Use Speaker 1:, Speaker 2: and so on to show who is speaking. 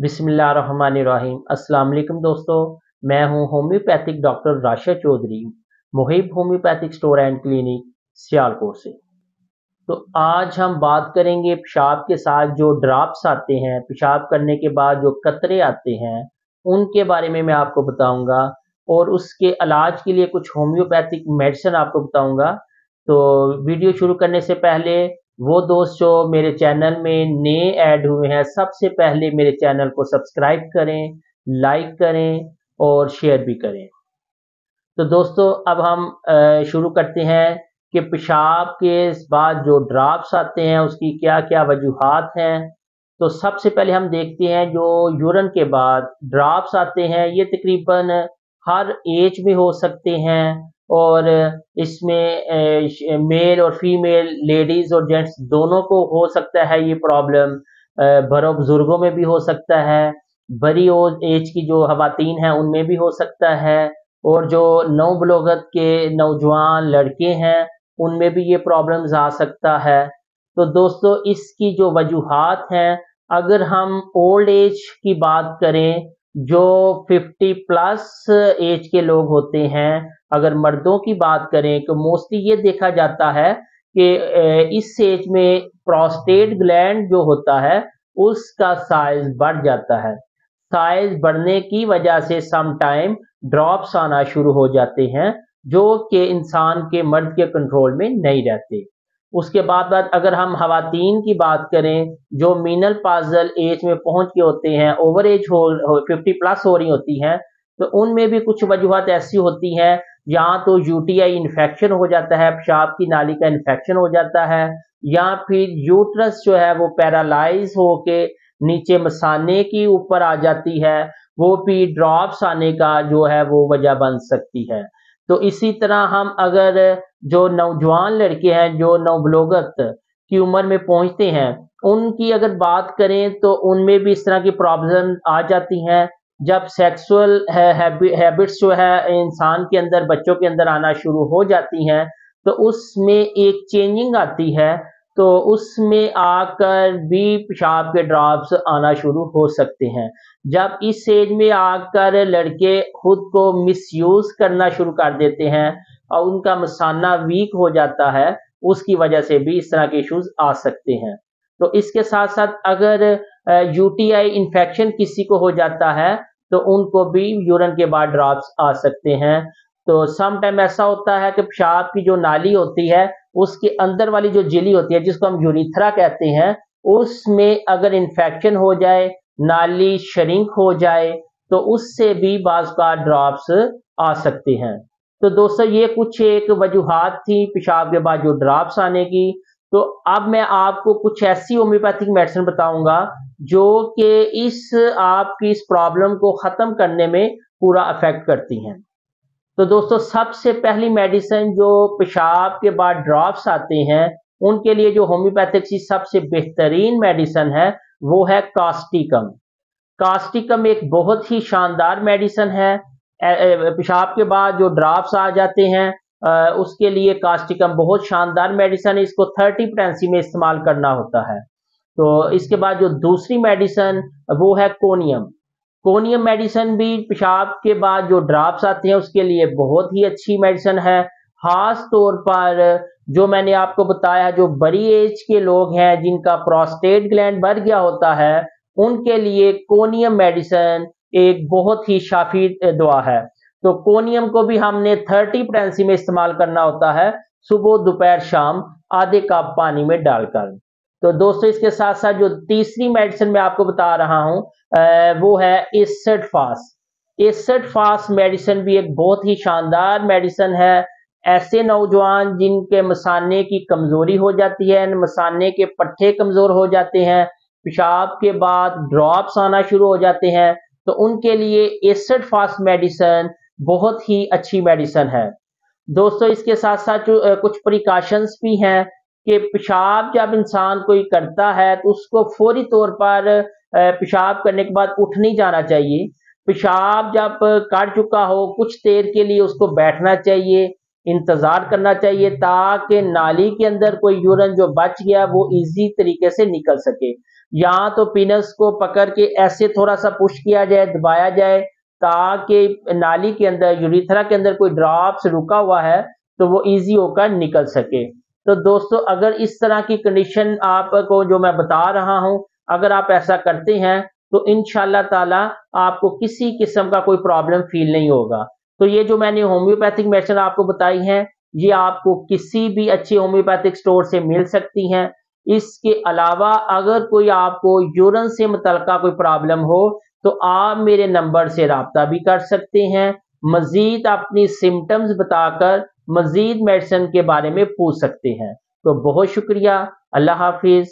Speaker 1: बिस्मिल्लाहिर्रहमानिर्रहीम। अस्सलाम वालेकुम दोस्तों, मैं हूं homeopathic doctor Rashid Chaudhary, Muhib homeopathic store and clinic, Sialkot से। तो आज हम बात करेंगे पेशाब के साथ जो ड्रॉप्स आते हैं, पेशाब करने के बाद जो कतरे आते हैं, उनके बारे में मैं आपको बताऊंगा और उसके इलाज के लिए कुछ होम्योपैथिक मेडिसिन आपको बताऊंगा। तो वीडियो शुरू करने से पहले वो दोस्त जो मेरे चैनल में नए ऐड हुए हैं, सबसे पहले मेरे चैनल को सब्सक्राइब करें, लाइक करें और शेयर भी करें। तो दोस्तों अब हम शुरू करते हैं कि पेशाब के बाद जो ड्रॉप्स आते हैं उसकी क्या क्या वजूहात हैं। तो सबसे पहले हम देखते हैं जो यूरिन के बाद ड्रॉप्स आते हैं, ये तकरीबन हर एज में हो सकते हैं और इसमें मेल और फीमेल, लेडीज और जेंट्स दोनों को हो सकता है ये प्रॉब्लम। बड़ों बुजुर्गों में भी हो सकता है, बड़ी एज की जो खवातीन हैं उनमें भी हो सकता है और जो नौबलूगत के नौजवान लड़के हैं उनमें भी ये प्रॉब्लम्स आ सकता है। तो दोस्तों इसकी जो वजूहात हैं, अगर हम ओल्ड एज की बात करें, जो 50 प्लस एज के लोग होते हैं, अगर मर्दों की बात करें तो मोस्टली ये देखा जाता है कि इस एज में प्रोस्टेट ग्लैंड जो होता है उसका साइज बढ़ जाता है। साइज बढ़ने की वजह से सम टाइम ड्रॉप्स आना शुरू हो जाते हैं जो कि इंसान के मर्द के कंट्रोल में नहीं रहते। उसके बाद अगर हम खवातीन की बात करें जो मीनल पाजल एज में पहुंच के होते हैं, ओवर एज हो 50 प्लस हो रही होती हैं, तो उनमें भी कुछ वजूहत ऐसी होती हैं, या तो यूटीआई इन्फेक्शन हो जाता है, पेशाब की नाली का इन्फेक्शन हो जाता है, या फिर यूट्रस जो है वो पैरालाइज होके नीचे मसाने की ऊपर आ जाती है, वो भी ड्रॉप्स आने का जो है वो वजह बन सकती है। तो इसी तरह हम अगर जो नौजवान लड़के हैं जो नवबलूगत की उम्र में पहुंचते हैं, उनकी अगर बात करें तो उनमें भी इस तरह की प्रॉब्लम आ जाती हैं। जब सेक्सुअल हैबिट्स जो है इंसान के अंदर, बच्चों के अंदर आना शुरू हो जाती हैं, तो उसमें एक चेंजिंग आती है, तो उसमें आकर भी पेशाब के ड्रॉप्स आना शुरू हो सकते हैं। जब इस एज में आकर लड़के खुद को मिसयूज करना शुरू कर देते हैं और उनका मसाना वीक हो जाता है, उसकी वजह से भी इस तरह के इश्यूज आ सकते हैं। तो इसके साथ साथ अगर यूटीआई इन्फेक्शन किसी को हो जाता है तो उनको भी यूरिन के बाद ड्रॉप्स आ सकते हैं। तो सम टाइम ऐसा होता है कि पेशाब की जो नाली होती है उसके अंदर वाली जो झिल्ली होती है जिसको हम यूरिथ्रा कहते हैं, उसमें अगर इन्फेक्शन हो जाए, नाली श्रिंक हो जाए, तो उससे भी बाज़ का ड्रॉप्स आ सकते हैं। तो दोस्तों ये कुछ एक वजूहात थी पेशाब के बाद जो ड्रॉप्स आने की। तो अब मैं आपको कुछ ऐसी होम्योपैथिक मेडिसिन बताऊंगा जो कि इस आपकी इस प्रॉब्लम को ख़त्म करने में पूरा अफेक्ट करती हैं। तो दोस्तों सबसे पहली मेडिसिन जो पेशाब के बाद ड्रॉप्स आते हैं उनके लिए जो होम्योपैथिक की सबसे बेहतरीन मेडिसिन है वो है कास्टिकम। कास्टिकम एक बहुत ही शानदार मेडिसिन है। पेशाब के बाद जो ड्रॉप्स आ जाते हैं उसके लिए कास्टिकम बहुत शानदार मेडिसिन है। इसको 30 पोटेंसी में इस्तेमाल करना होता है। तो इसके बाद जो दूसरी मेडिसिन वो है कोनियम। कोनियम मेडिसिन भी पेशाब के बाद जो ड्रॉप्स आते हैं उसके लिए बहुत ही अच्छी मेडिसिन है। खास तौर पर जो मैंने आपको बताया, जो बड़ी एज के लोग हैं जिनका प्रोस्टेट ग्लैंड बढ़ गया होता है, उनके लिए कोनियम मेडिसिन एक बहुत ही शाफी दवा है। तो कोनियम को भी हमने 30 पोटेंसी में इस्तेमाल करना होता है, सुबह दोपहर शाम आधे कप पानी में डालकर। तो दोस्तों इसके साथ साथ जो तीसरी मेडिसिन मैं आपको बता रहा हूँ वो है acid fast. Acid fast medicine भी एक बहुत ही शानदार मेडिसिन है। ऐसे नौजवान जिनके मसाने की कमजोरी हो जाती है, मसाने के पट्टे कमजोर हो जाते हैं, पेशाब के बाद ड्रॉप्स आना शुरू हो जाते हैं, तो उनके लिए एसिड फास्ट मेडिसिन बहुत ही अच्छी मेडिसिन है। दोस्तों इसके साथ साथ कुछ प्रिकॉशंस भी हैं कि पेशाब जब इंसान कोई करता है तो उसको फौरी तौर पर पेशाब करने के बाद उठ नहीं जाना चाहिए। पेशाब जब कर चुका हो कुछ देर के लिए उसको बैठना चाहिए, इंतजार करना चाहिए ताकि नाली के अंदर कोई यूरिन जो बच गया वो इजी तरीके से निकल सके। या तो पिनस को पकड़ के ऐसे थोड़ा सा पुश किया जाए, दबाया जाए, ताकि नाली के अंदर, यूरिथ्रा के अंदर कोई ड्रॉप्स रुका हुआ है तो वो इजी होकर निकल सके। तो दोस्तों, अगर इस तरह की कंडीशन आपको जो मैं बता रहा हूं, अगर आप ऐसा करते हैं तो इंशाल्लाह ताला आपको किसी किस्म का कोई प्रॉब्लम फील नहीं होगा। तो ये जो मैंने होम्योपैथिक मेडिसिन आपको बताई हैं, ये आपको किसी भी अच्छे होम्योपैथिक स्टोर से मिल सकती हैं। इसके अलावा अगर कोई आपको यूरिन से मुतल्लिका कोई प्रॉब्लम हो तो आप मेरे नंबर से राब्ता भी कर सकते हैं, मजीद अपनी सिम्टम्स बताकर मजीद मेडिसिन के बारे में पूछ सकते हैं। तो बहुत शुक्रिया, अल्लाह हाफिज।